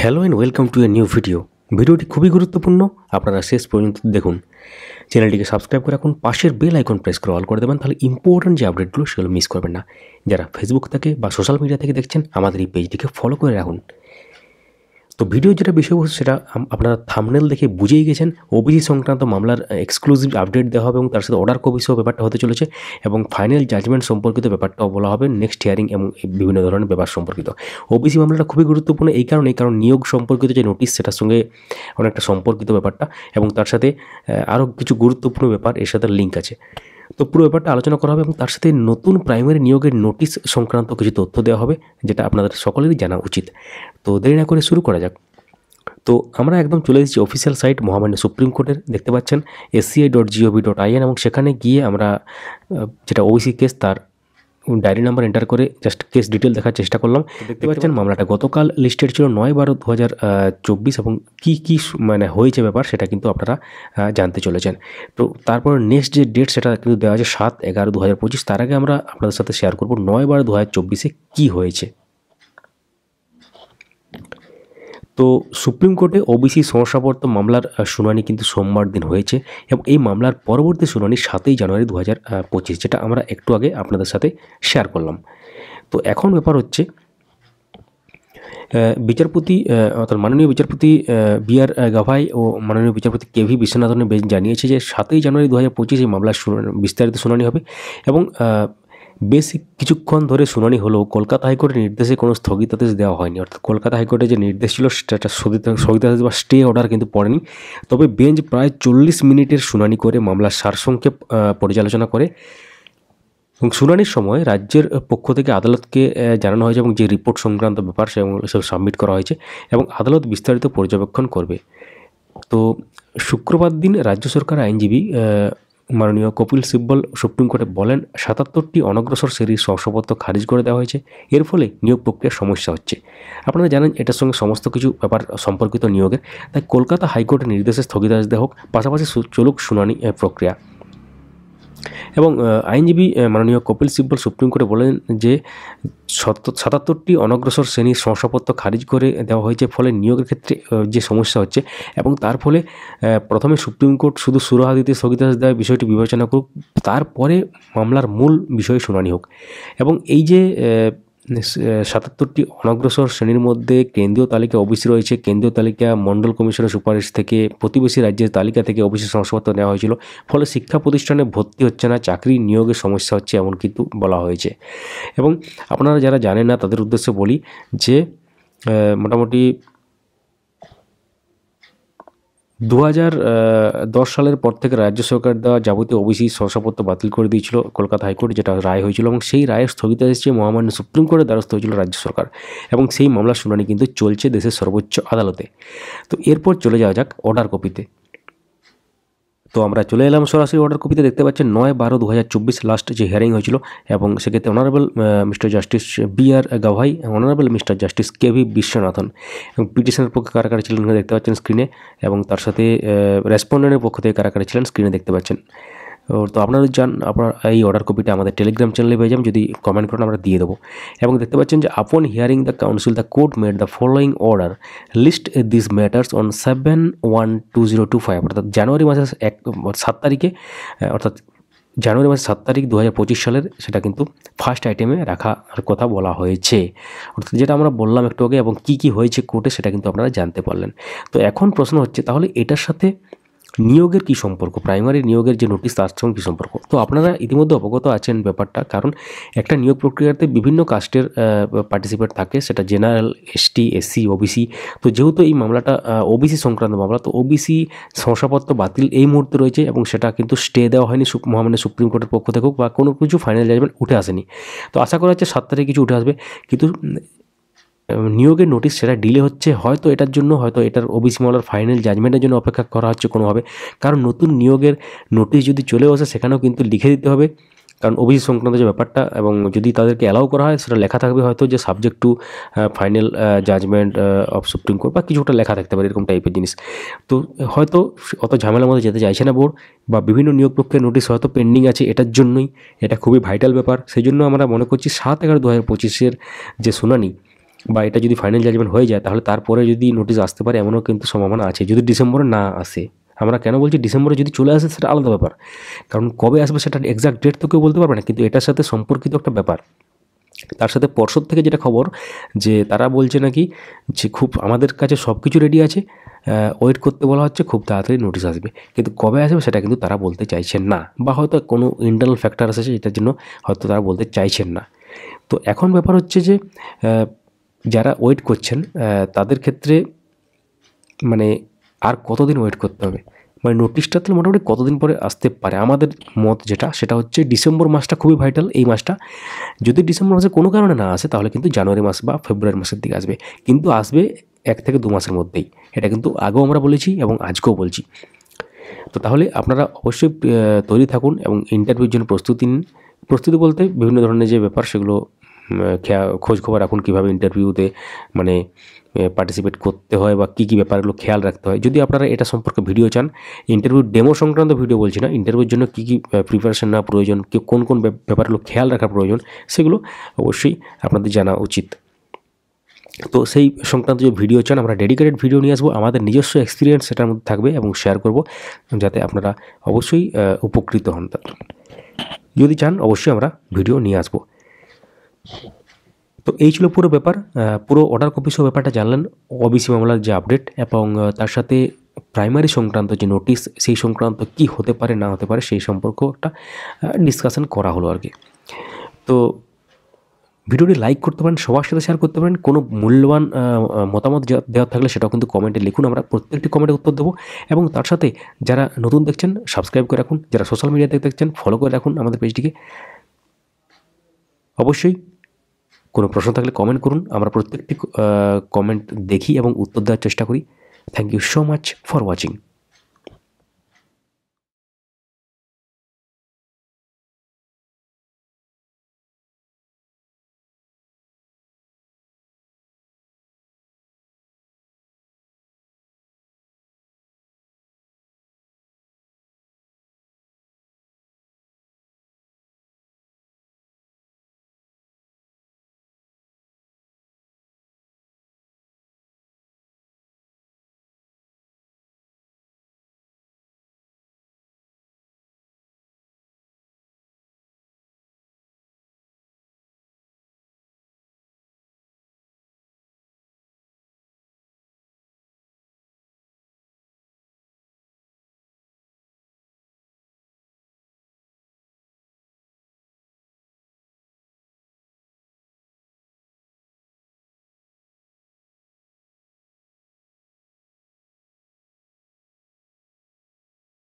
Hello and welcome to a new ভিডিওটি খুবই গুরুত্বপূর্ণ। আপনারা শেষ পর্যন্ত দেখুন। চ্যানেলটিকে সাবস্ক্রাইব করে রাখুন, পাশের বেল আইকন প্রেস করে অল করে দেবেন, তাহলে ইম্পর্টেন্ট যে আপডেটগুলো সেগুলো মিস করবেন না। যারা ফেসবুক থেকে বা সোশ্যাল মিডিয়া থেকে দেখছেন, আমাদের এই পেজটিকে ফলো করে রাখুন। তো ভিডিও যেটা বিষয়বস্তু সেটা আপনারা থাম্বনেল দেখে বুঝেই গেছেন। ওবিসি সংক্রান্ত মামলার এক্সক্লুসিভ আপডেট দেওয়া হবে এবং তার সাথে অর্ডার কপি সহ ব্যাপারটা হতে চলেছে এবং ফাইনাল জাজমেন্ট সম্পর্কিত ব্যাপারটাও বলা হবে, নেক্সট হিয়ারিং এবং বিভিন্ন ধরনের ব্যাপার সম্পর্কিত। ওবিসি মামলাটা খুবই গুরুত্বপূর্ণ কারণ নিয়োগ সম্পর্কিত যে নোটিশ সেটার সঙ্গে অনেকটা সম্পর্কিত ব্যাপারটা এবং তার সাথে আরও কিছু গুরুত্বপূর্ণ ব্যাপার এর সাথে লিঙ্ক আছে। তো পুরো ব্যাপারটা আলোচনা করা হবে এবং তার সাথে নতুন প্রাইমারি নিয়োগের নোটিশ সংক্রান্ত কিছু তথ্য দেওয়া হবে, যেটা আপনাদের সকলেরই জানা উচিত। তো দেরি না করে শুরু করা যাক। তো আমরা একদম চলে এসেছি অফিসিয়াল সাইট মহামান্য সুপ্রিম কোর্টের, দেখতে পাচ্ছেন sci.gov.in, এবং সেখানে গিয়ে আমরা যেটা ওবিসি কেস তার ডায়েরি নাম্বার এন্টার করে জাস্ট কেস ডিটেল দেখার চেষ্টা করলাম। দেখতে পাচ্ছেন মামলাটা গতকাল লিস্টেড ছিল 9/12/2024 এবং কী মানে হয়েছে ব্যাপার সেটা কিন্তু আপনারা জানতে চলেছেন। তো তারপর নেক্সট যে ডেট সেটা কিন্তু দেওয়া আছে 7/11/2025। তার আগে আমরা আপনাদের সাথে শেয়ার করব 9/12/2024 কী হয়েছে। তো সুপ্রিম কোর্টে ওবিসি শংসাপত্র মামলার শুনানি কিন্তু সোমবার দিন হয়েছে এবং এই মামলার পরবর্তী শুনানি 7 জানুয়ারি 2025, যেটা আমরা একটু আগে আপনাদের সাথে শেয়ার করলাম। তো এখন ব্যাপার হচ্ছে বিচারপতি অর্থাৎ মাননীয় বিচারপতি বি.আর. গাভাই ও মাননীয় বিচারপতি কে.ভি. বিশ্বনাথনের বেঞ্চ জানিয়েছে যে 7 জানুয়ারি 2025 এই মামলার বিস্তারিত শুনানি হবে এবং বেশ কিছুক্ষণ ধরে শুনানি হলেও কলকাতা হাইকোর্টের নির্দেশে কোনো স্থগিতাদেশ দেওয়া হয়নি। অর্থাৎ কলকাতা হাইকোর্টের যে নির্দেশ ছিল সেটা স্থগিতাদেশ বা স্টে অর্ডার কিন্তু পড়েনি। তবে বেঞ্চ প্রায় 40 মিনিটের শুনানি করে মামলার সারসংক্ষেপ পর্যালোচনা করে এবং শুনানির সময় রাজ্যের পক্ষ থেকে আদালতকে জানানো হয়েছে এবং যে রিপোর্ট সংক্রান্ত ব্যাপার সেগুলো সাবমিট করা হয়েছে এবং আদালত বিস্তারিত পর্যবেক্ষণ করবে। তো শুক্রবার দিন রাজ্য সরকার আইনজীবী মাননীয় কপিল সিব্বল সুপ্রিম কোর্টে বলেন 77টি অনগ্রসর শ্রেণীর শংসাপত্র খারিজ করে দেওয়া হয়েছে, এর ফলে নিয়োগ প্রক্রিয়ার সমস্যা হচ্ছে। আপনারা জানেন এটার সঙ্গে সমস্ত কিছু ব্যাপার সম্পর্কিত নিয়োগের, তাই কলকাতা হাইকোর্টের নির্দেশে স্থগিতাদেশ দেওয়া হোক, পাশাপাশি চলুক শুনানি প্রক্রিয়া। এবং আইনজীবী মাননীয় কপিল সিব্বল সুপ্রিম কোর্টে বলেন যে 77টি অনগ্রসর শ্রেণীর শংসাপত্র খারিজ করে দেওয়া হয়েছে, ফলে নিয়োগের ক্ষেত্রে যে সমস্যা হচ্ছে এবং তার ফলে প্রথমে সুপ্রিম কোর্ট শুধু সুরাহা দিতে স্থগিতাদেশ দেওয়ার বিষয়টি বিবেচনা করুক, তারপরে মামলার মূল বিষয়ে শুনানি হোক। এবং এই যে 77টি অনগ্রসর শ্রেণীর মধ্যে কেন্দ্রীয় তালিকা ওবিসি রয়েছে, কেন্দ্রীয় তালিকা মণ্ডল কমিশনের সুপারিশ থেকে, প্রতিবেশী রাজ্যের তালিকা থেকে ওবিসি শংসাপত্র নেওয়া হয়েছিল, ফলে শিক্ষা প্রতিষ্ঠানে ভর্তি হচ্ছে না, চাকরি নিয়োগের সমস্যা হচ্ছে, এমন কিন্তু বলা হয়েছে। এবং আপনারা যারা জানেন না তাদের উদ্দেশ্যে বলি যে মোটামুটি 2010 সালের পর থেকে রাজ্য সরকার দেওয়া যাবতীয় ওবিসি শংসাপত্র বাতিল করে দিয়েছিল কলকাতা হাইকোর্ট, যেটা রায় হয়েছিল এবং সেই রায়ের স্থগিতাদেশ চেয়ে মহামান্য সুপ্রিম কোর্টের দ্বারস্থ হয়েছিল রাজ্য সরকার এবং সেই মামলার শুনানি কিন্তু চলছে দেশের সর্বোচ্চ আদালতে। তো এরপর চলে যাওয়া যাক অর্ডার কপিতে। তো আমরা চলে এলাম সরাসরি অর্ডার কপিতে। দেখতে পাচ্ছেন 9/12/2024 লাস্ট যে হিয়ারিং হয়েছিল এবং সেক্ষেত্রে honourable mister justice B.R.. Gavai, honourable mister justice KV. Viswanathan এবং পিটিশনের পক্ষে কারা কারা ছিলেন দেখতে পাচ্ছেন স্ক্রিনে, এবং তার সাথে রেসপন্ডেন্টের পক্ষ থেকে কারা কারা ছিলেন স্ক্রিনে দেখতে পাচ্ছেন। তো আপনারা আপনার এই অর্ডার কপিটা আমাদের টেলিগ্রাম চ্যানেলে পেয়ে যাবেন, যদি কমেন্ট করেন আমরা দিয়ে দেবো। এবং দেখতে পাচ্ছেন যে upon hearing the counsel the court made the following order, list this matters on 7/1/2025, অর্থাৎ জানুয়ারি মাসের 7 তারিখে, অর্থাৎ জানুয়ারি মাসের 7 তারিখ 2025 সালের সেটা কিন্তু ফার্স্ট আইটেমে রাখার কথা বলা হয়েছে, অর্থাৎ যেটা আমরা বললাম একটু আগে, এবং কী কী হয়েছে কোর্টে সেটা কিন্তু আপনারা জানতে পারলেন। তো এখন প্রশ্ন হচ্ছে তাহলে এটার সাথে নিয়োগের কী সম্পর্ক, প্রাইমারি নিয়োগের যে নোটিশ তার সঙ্গে কী সম্পর্ক? তো আপনারা ইতিমধ্যে অবগত আছেন ব্যাপারটা, কারণ একটা নিয়োগ প্রক্রিয়াতে বিভিন্ন কাস্টের পার্টিসিপেট থাকে, সেটা জেনারেল, এসটি, এসসি, ওবিসি। তো যেহেতু এই মামলাটা ওবিসি সংক্রান্ত মামলা, তো ওবিসি শংসাপত্র বাতিল এই মুহূর্তে রয়েছে এবং সেটা কিন্তু স্টে দেওয়া হয়নি মহামান্য সুপ্রিম কোর্টের পক্ষ থেকে হোক, বা কোনো কিছু ফাইনাল জাজমেন্ট উঠে আসেনি। তো আশা করা হচ্ছে 7 তারিখে কিছু উঠে আসবে, কিন্তু নিয়োগের নোটিশ সেটা ডিলে হচ্ছে, হয়তো এটার জন্য, হয়তো এটার ওবিসি মামলার ফাইনাল জাজমেন্টের জন্য অপেক্ষা করা হচ্ছে কোনোভাবে। কারণ নতুন নিয়োগের নোটিশ যদি চলে আসে সেখানেও কিন্তু লিখে দিতে হবে, কারণ ওবিসি সংক্রান্ত যে ব্যাপারটা, এবং যদি তাদেরকে অ্যালাউ করা হয় সেটা লেখা থাকবে হয়তো যে subject to final judgment of Supreme Court, বা কিছুটা লেখা থাকতে পারে এরকম টাইপের জিনিস। তো হয়তো অত ঝামেলার মধ্যে যেতে চাইছে না বোর্ড, বা বিভিন্ন নিয়োগ প্রক্রিয়ার নোটিশ হয়তো পেন্ডিং আছে, এটার জন্যই, এটা খুবই ভাইটাল ব্যাপার। সেই জন্য আমরা মনে করছি 7/11/2025 যে শুনানি বা এটা যদি ফাইনাল জাজমেন্ট হয়ে যায় তাহলে তারপরে যদি নোটিশ আসতে পারে এমনও কিন্তু সম্ভাবনা আছে, যদি ডিসেম্বরে না আসে। আমরা কেন বলছি ডিসেম্বরে যদি চলে আসে সেটা আলাদা ব্যাপার, কারণ কবে আসবে সেটা এক্সাক্ট ডেট তো কেউ বলতে পারবে না, কিন্তু এটার সাথে সম্পর্কিত একটা ব্যাপার। তার সাথে পর্ষদ থেকে যেটা খবর যে তারা বলছে নাকি যে খুব আমাদের কাছে সব কিছু রেডি আছে, ওয়েট করতে বলা হচ্ছে, খুব তাড়াতাড়ি নোটিশ আসবে, কিন্তু কবে আসবে সেটা কিন্তু তারা বলতে চাইছেন না, বা হয়তো কোনো ইন্টারনাল ফ্যাক্টর আছে এটার জন্য হয়তো তারা বলতে চাইছেন না। তো এখন ব্যাপার হচ্ছে যে যারা ওয়েট করছেন তাদের ক্ষেত্রে মানে আর কতদিন ওয়েট করতে হবে, মানে নোটিশটা তো মোটামুটি কতদিন পরে আসতে পারে। আমাদের মত যেটা সেটা হচ্ছে ডিসেম্বর মাসটা খুবই ভাইটাল, এই মাসটা যদি ডিসেম্বর মাসে কোনো কারণে না আসে তাহলে কিন্তু জানুয়ারি মাস বা ফেব্রুয়ারি মাসের দিকে আসবে, কিন্তু আসবে 1 থেকে 2 মাসের মধ্যেই। এটা কিন্তু আগেও আমরা বলেছি এবং আজকেও বলছি। তো তাহলে আপনারা অবশ্যই তৈরি থাকুন এবং ইন্টারভিউর জন্য প্রস্তুতি নিন। প্রস্তুতি বলতে বিভিন্ন ধরনের যে ব্যাপার সেগুলো খোঁজ খবর রাখুন, কীভাবে ইন্টারভিউতে মানে পার্টিসিপেট করতে হয় বা কী কী ব্যাপারগুলো খেয়াল রাখতে হয়। যদি আপনারা এটা সম্পর্কে ভিডিও চান, ইন্টারভিউ ডেমো সংক্রান্ত ভিডিও বলছি না, ইন্টারভিউর জন্য কী কী প্রিপারেশন নেওয়া প্রয়োজন, কোন কোন ব্যাপারগুলো খেয়াল রাখা প্রয়োজন, সেগুলো অবশ্যই আপনাদের জানা উচিত। তো সেই সংক্রান্ত যে ভিডিও চান আমরা ডেডিকেটেড ভিডিও নিয়ে আসবো, আমাদের নিজস্ব এক্সপিরিয়েন্স সেটার মধ্যে থাকবে এবং শেয়ার করব, যাতে আপনারা অবশ্যই উপকৃত হন। যদি চান অবশ্যই আমরা ভিডিও নিয়ে আসবো। তো এই ছিল পুরো ব্যাপার, পুরো অর্ডার কপি সহ ব্যাপারটা জানলেন, ওবিসি মামলার যে আপডেট এবং তার সাথে প্রাইমারি সংক্রান্ত যে নোটিশ সেই সংক্রান্ত কি হতে পারে না হতে পারে সেই সম্পর্কেও একটা ডিসকাশন করা হলো আর কি। তো ভিডিওটি লাইক করতে পারেন, সবার সাথে শেয়ার করতে পারেন। কোনো মূল্যবান মতামত দেওয়ার থাকলে সেটাও কিন্তু কমেন্টে লিখুন, আমরা প্রত্যেকটি কমেন্টে উত্তর দেবো। এবং তার সাথে যারা নতুন দেখছেন সাবস্ক্রাইব করে রাখুন, যারা সোশ্যাল মিডিয়াতে দেখছেন ফলো করে রাখুন আমাদের পেজটিকে। অবশ্যই কোনো প্রশ্ন থাকলে কমেন্ট করুন, আমরা প্রত্যেকটি কমেন্ট দেখি এবং উত্তর দেওয়ার চেষ্টা করি। Thank you so much for watching.